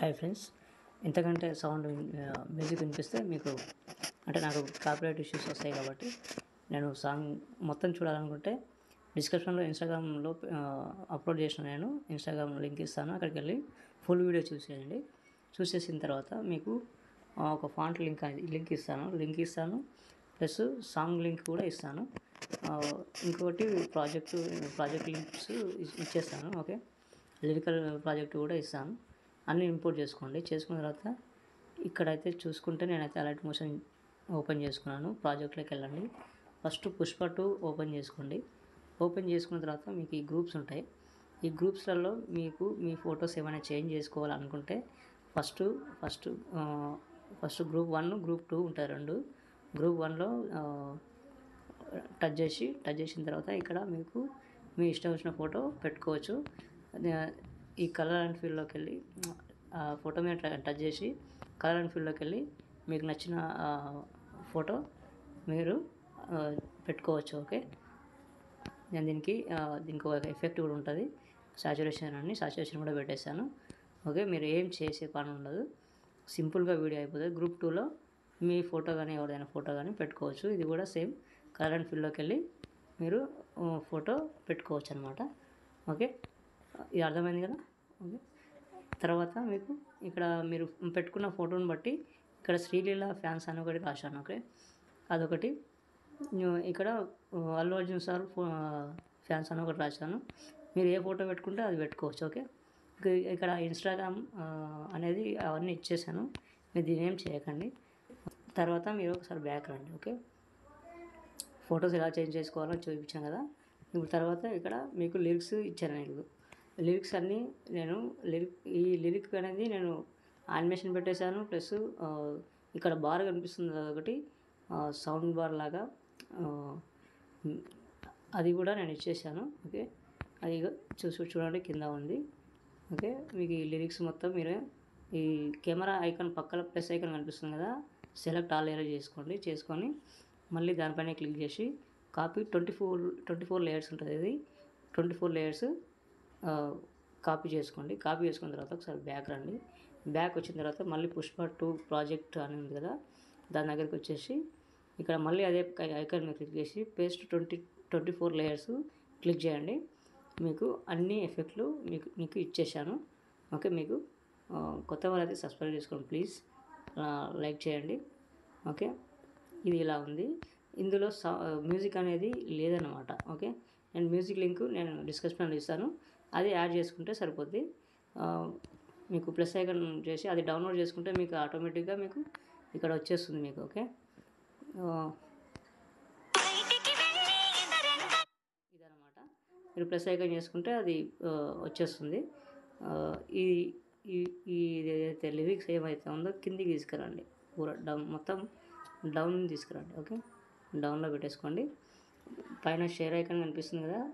Hi friends, ఇంతకంటే sound music వినిపిస్తే మీకు అంటే నాకు కాపీరైట్ ఇష్యూస్ వస్తాయి కాబట్టి నేను సాంగ్ మొత్తం చూడాలనుకుంటే డిస్క్రిప్షన్లో ఇన్స్టాగ్రామ్లో అప్లోడ్ చేసిన నేను ఇన్స్టాగ్రామ్ లింక్ ఇస్తాను. అక్కడికి వెళ్ళి ఫుల్ వీడియో చూసేయండి. చూసేసిన తర్వాత మీకు ఒక ఫాంట్ లింక్ ఇస్తాను ప్లస్ సాంగ్ లింక్ కూడా ఇస్తాను. ఇంకొకటి ప్రాజెక్ట్ లింక్స్ ఇచ్చేస్తాను. ఓకే, లిరికల్ ప్రాజెక్ట్ కూడా ఇస్తాను. అన్నీ ఇంపోర్ట్ చేసుకోండి. చేసుకున్న తర్వాత ఇక్కడైతే చూసుకుంటే నేనైతే అలర్ట్ మోషన్ ఓపెన్ చేసుకున్నాను. ప్రాజెక్ట్లోకి వెళ్ళండి. ఫస్ట్ పుష్ప2 ఓపెన్ చేసుకోండి. ఓపెన్ చేసుకున్న తర్వాత మీకు ఈ గ్రూప్స్ ఉంటాయి. ఈ గ్రూప్స్లలో మీకు మీ ఫొటోస్ ఏమైనా చేంజ్ చేసుకోవాలనుకుంటే ఫస్ట్ గ్రూప్ 1 గ్రూప్ 2 ఉంటాయి. రెండు గ్రూప్ 1లో టచ్ చేసిన తర్వాత ఇక్కడ మీకు మీ ఇష్టం వచ్చిన ఫోటో పెట్టుకోవచ్చు. ఈ కలర్ అండ్ ఫీల్డ్లోకి వెళ్ళి ఫోటో మీద టచ్ చేసి కలర్ అండ్ ఫీల్డ్లోకి వెళ్ళి మీకు నచ్చిన ఫోటో మీరు పెట్టుకోవచ్చు. ఓకే, నేను దీనికి ఒక ఎఫెక్ట్ కూడా ఉంటుంది, సాచురేషన్ కూడా పెట్టేశాను. ఓకే, మీరు ఏం చేసే పని ఉండదు, సింపుల్గా వీడియో అయిపోతుంది. గ్రూప్ 2లో మీ ఫోటో కానీ ఎవరిదైనా ఫోటో కానీ పెట్టుకోవచ్చు. ఇది కూడా సేమ్ కలర్ అండ్ ఫీల్డ్లోకి వెళ్ళి మీరు ఫోటో పెట్టుకోవచ్చు అనమాట. ఓకే, ఇది అర్థమైంది కదా. ఓకే, తర్వాత మీకు ఇక్కడ మీరు పెట్టుకున్న ఫోటోని బట్టి ఇక్కడ శ్రీలీల ఫ్యాన్స్ అని ఒకటి రాశాను. ఓకే, అదొకటి. ఇక్కడ అల్లు అర్జున్ సార్ ఫ్యాన్స్ అని ఒకటి రాశాను. మీరు ఏ ఫోటో పెట్టుకుంటే అది పెట్టుకోవచ్చు. ఓకే, ఇక్కడ ఇన్స్టాగ్రామ్ అనేది అవన్నీ ఇచ్చేసాను. మీరు దీని ఏం చేయకండి. తర్వాత మీరు ఒకసారి బ్యాక్ రండి. ఓకే, ఫొటోస్ ఎలా చేంజ్ చేసుకోవాలో చూపించాను కదా. ఇప్పుడు తర్వాత ఇక్కడ మీకు లిరిక్స్ ఇచ్చాను. లిరిక్స్ అన్నీ ఈ లిరిక్ అనేది నేను యానిమేషన్ పెట్టేశాను. ప్లస్ ఇక్కడ బార్ కనిపిస్తుంది అదొకటి సౌండ్ బార్ లాగా, అది కూడా నేను ఇచ్చేసాను. ఓకే, అది చూడండి కింద ఉంది. ఓకే, మీకు ఈ లిరిక్స్ మొత్తం మీరు ఈ కెమెరా ఐకాన్ పక్కన ప్లస్ ఐకాన్ కనిపిస్తుంది కదా, సెలెక్ట్ ఆల్ ఏరియా చేసుకొని మళ్ళీ దానిపైన క్లిక్ చేసి కాపీ 24 లేయర్స్ ఉంటుంది. ఇది 24 లేయర్స్ కాపీ చేసుకోండి. కాపీ చేసుకున్న తర్వాత ఒకసారి బ్యాక్ రండి. బ్యాక్ వచ్చిన తర్వాత మళ్ళీ పుష్ప2 ప్రాజెక్ట్ అని ఉంది కదా, దాని దగ్గరికి వచ్చేసి ఇక్కడ మళ్ళీ అదే ఐకాన్ మీద క్లిక్ చేసి పేస్ట్ 24 లేయర్స్ క్లిక్ చేయండి. మీకు అన్ని ఎఫెక్ట్లు మీకు ఇచ్చేసాను. ఓకే, మీకు కొత్త వాళ్ళైతే సబ్స్క్రైబ్ చేసుకోండి ప్లీజ్, లైక్ చేయండి. ఓకే, ఇది ఇలా ఉంది. ఇందులో మ్యూజిక్ అనేది లేదన్నమాట. ఓకే, నేను మ్యూజిక్ లింక్ నేను డిస్క్రిప్షన్లో ఇస్తాను, అది యాడ్ చేసుకుంటే సరిపోద్ది. మీకు ప్లస్ ఐకాన్ చేసి అది డౌన్లోడ్ చేసుకుంటే మీకు ఆటోమేటిక్గా మీకు ఇక్కడ వచ్చేస్తుంది మీకు. ఓకే, ఇదన్నమాట. మీరు ప్లస్ ఐకాన్ చేసుకుంటే అది వచ్చేస్తుంది. ఏదైతే లిరిక్స్ ఏమైతే ఉందో కిందికి తీసుకురండి, మొత్తం డౌన్ తీసుకురండి. ఓకే, డౌన్లో పెట్టేసుకోండి. పైన షేర్ ఐకాన్ కనిపిస్తుంది కదా,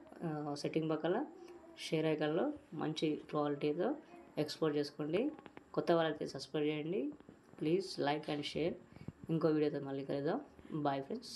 సెట్టింగ్ పక్కల షేర్ ఐకాన్లో మంచి క్వాలిటీతో ఎక్స్పోర్ట్ చేసుకోండి. కొత్త వాళ్ళైతే సబ్స్క్రైబ్ చేయండి ప్లీజ్, లైక్ అండ్ షేర్. ఇంకో వీడియోతో మళ్ళీ కలుద్దాం. Bye friends.